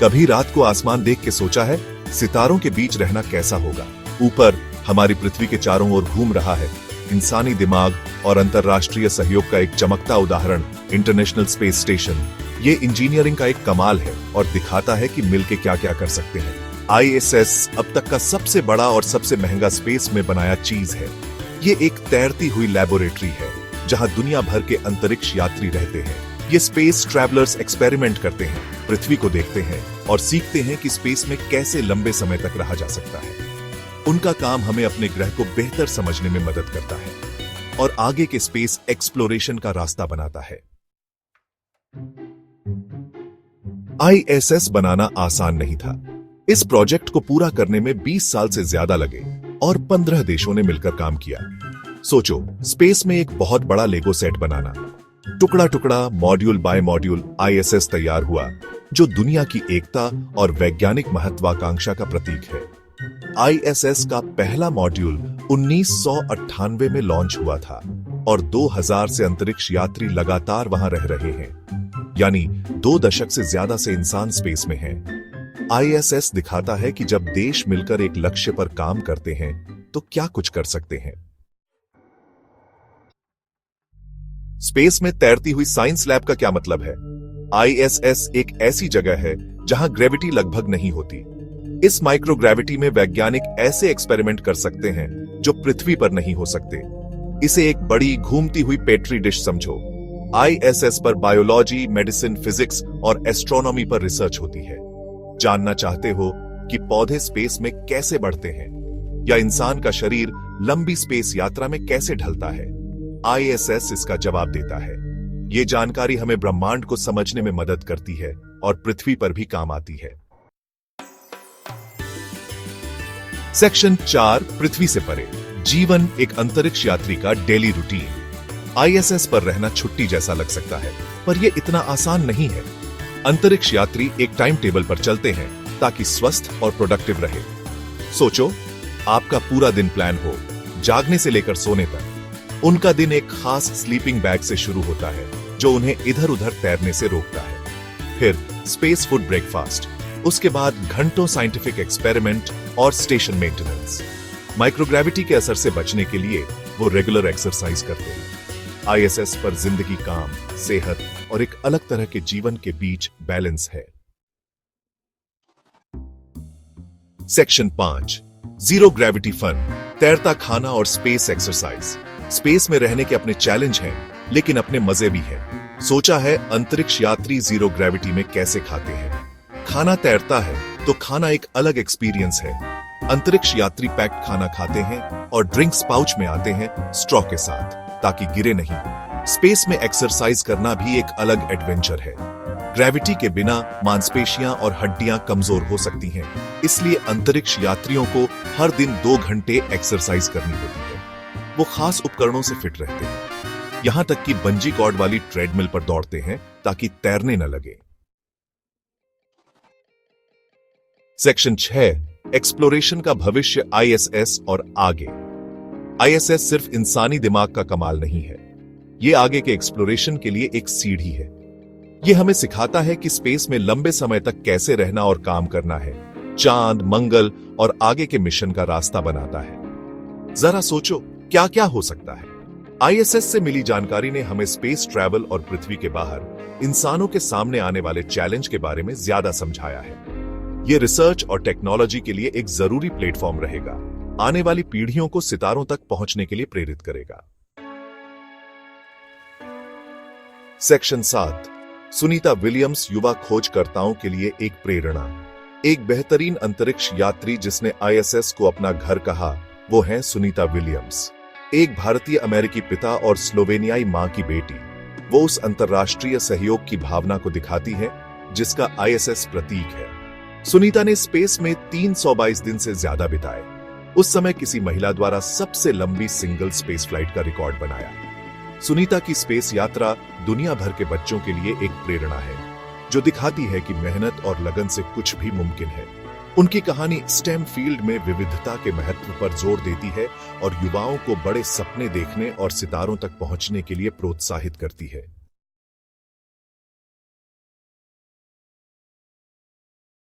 कभी रात को आसमान देख के सोचा है सितारों के बीच रहना कैसा होगा? ऊपर हमारी पृथ्वी के चारों ओर घूम रहा है इंसानी दिमाग और अंतर्राष्ट्रीय सहयोग का एक चमकता उदाहरण इंटरनेशनल स्पेस स्टेशन। ये इंजीनियरिंग का एक कमाल है और दिखाता है कि मिलके क्या क्या कर सकते हैं। ISS अब तक का सबसे बड़ा और सबसे महंगा स्पेस में बनाया चीज है। ये एक तैरती हुई लैबोरेटरी है जहां दुनिया भर के अंतरिक्ष यात्री रहते हैं। ये स्पेस ट्रैवलर्स एक्सपेरिमेंट करते हैं, पृथ्वी को देखते हैं और सीखते हैं कि स्पेस में कैसे लंबे समय तक रहा जा सकता है। उनका काम हमें अपने ग्रह को बेहतर समझने में मदद करता है और आगे के स्पेस एक्सप्लोरेशन का रास्ता बनाता है। ISS बनाना आसान नहीं था। इस प्रोजेक्ट को पूरा करने में 20 साल से ज्यादा लगे और 15 देशों ने मिलकर काम किया। सोचो, स्पेस में एक बहुत बड़ा लेगो सेट बनाना। टुकड़ा टुकड़ा, मॉड्यूल बाय मॉड्यूल ISS तैयार हुआ, जो दुनिया की एकता और वैज्ञानिक महत्वाकांक्षा का प्रतीक है। ISS का पहला मॉड्यूल 1998 में लॉन्च हुआ था और 2000 से अंतरिक्ष यात्री लगातार वहां रह रहे हैं, यानी 2 दशक से ज्यादा से इंसान स्पेस में हैं। ISS दिखाता है कि जब देश मिलकर एक लक्ष्य पर काम करते हैं तो क्या कुछ कर सकते हैं। स्पेस में तैरती हुई साइंस लैब का क्या मतलब है? ISS एक ऐसी जगह है जहां ग्रेविटी लगभग नहीं होती। इस माइक्रोग्रेविटी में वैज्ञानिक ऐसे एक्सपेरिमेंट कर सकते हैं जो पृथ्वी पर नहीं हो सकते। इसे एक बड़ी घूमती हुई पेट्री डिश समझो। ISS पर बायोलॉजी, मेडिसिन, फिजिक्स और एस्ट्रोनॉमी पर रिसर्च होती है। जानना चाहते हो कि पौधे स्पेस में कैसे बढ़ते हैं या इंसान का शरीर लंबी स्पेस यात्रा में कैसे ढलता है? ISS इसका जवाब देता है। ये जानकारी हमें ब्रह्मांड को समझने में मदद करती है और पृथ्वी पर भी काम आती है। सेक्शन 4, पृथ्वी से परे जीवन, एक अंतरिक्ष यात्री का डेली रूटीन। ISS पर रहना छुट्टी जैसा लग सकता है, पर यह इतना आसान नहीं है। अंतरिक्ष यात्री एक टाइम टेबल पर चलते हैं ताकि स्वस्थ और प्रोडक्टिव रहे। सोचो, आपका पूरा दिन प्लान हो, जागने से लेकर सोने तक। उनका दिन एक खास स्लीपिंग बैग से शुरू होता है जो उन्हें इधर उधर तैरने से रोकता है। फिर स्पेस फूड ब्रेकफास्ट, उसके बाद घंटों साइंटिफिक एक्सपेरिमेंट और स्टेशन मेंटेनेंस। माइक्रोग्रेविटी के असर से बचने के लिए वो रेगुलर एक्सरसाइज करते हैं। ISS पर जिंदगी, काम, सेहत और एक अलग तरह के जीवन के बीच बैलेंस है। सेक्शन 5, जीरो ग्रेविटी फन, तैरता खाना और स्पेस एक्सरसाइज। स्पेस में रहने के अपने चैलेंज हैं, लेकिन अपने मजे भी हैं। सोचा है अंतरिक्ष यात्री जीरो ग्रेविटी में कैसे खाते हैं? खाना तैरता है तो खाना एक अलग एक्सपीरियंस है। अंतरिक्ष यात्री पैक्ड खाना खाते हैं और ड्रिंक्स पाउच में आते हैं स्ट्रॉ के साथ ताकि गिरे नहीं। स्पेस में एक्सरसाइज करना भी एक अलग एडवेंचर है। ग्रेविटी के बिना मांसपेशियां और हड्डियां कमजोर हो सकती हैं, इसलिए अंतरिक्ष यात्रियों को हर दिन 2 घंटे एक्सरसाइज करनी होती है। वो खास उपकरणों से फिट रहते हैं, यहां तक कि बंजी कॉर्ड वाली ट्रेडमिल पर दौड़ते हैं ताकि तैरने न लगे। सेक्शन 6, एक्सप्लोरेशन का भविष्य, ISS और आगे। ISS सिर्फ इंसानी दिमाग का कमाल नहीं है, ये आगे के एक्सप्लोरेशन के लिए एक सीढ़ी है। ये हमें सिखाता है कि स्पेस में लंबे समय तक कैसे रहना और काम करना है। चांद, मंगल और आगे के मिशन का रास्ता बनाता है। जरा सोचो, क्या क्या हो सकता है? ISS से मिली जानकारी ने हमें स्पेस ट्रैवल और पृथ्वी के बाहर इंसानों के सामने आने वाले चैलेंज के बारे में ज्यादा समझाया है। यह रिसर्च और टेक्नोलॉजी के लिए एक जरूरी प्लेटफॉर्म रहेगा, आने वाली पीढ़ियों को सितारों तक पहुंचने के लिए प्रेरित करेगा। सेक्शन 7, सुनीता विलियम्स, युवा खोजकर्ताओं के लिए एक प्रेरणा। एक बेहतरीन अंतरिक्ष यात्री जिसने ISS को अपना घर कहा, वो है सुनीता विलियम्स। एक भारतीय अमेरिकी पिता और स्लोवेनियाई मां की बेटी, वो उस अंतर्राष्ट्रीय सहयोग की भावना को दिखाती है जिसका ISS प्रतीक है। सुनीता ने स्पेस में 322 दिन से ज्यादा बिताए। उस समय किसी महिला द्वारा सबसे लंबी सिंगल स्पेस फ्लाइट का रिकॉर्ड बनाया। सुनीता की स्पेस यात्रा दुनिया भर के बच्चों के लिए एक प्रेरणा है, जो दिखाती है कि मेहनत और लगन से कुछ भी मुमकिन है। उनकी कहानी स्टेम फील्ड में विविधता के महत्व पर जोर देती है और युवाओं को बड़े सपने देखने और सितारों तक पहुंचने के लिए प्रोत्साहित करती है।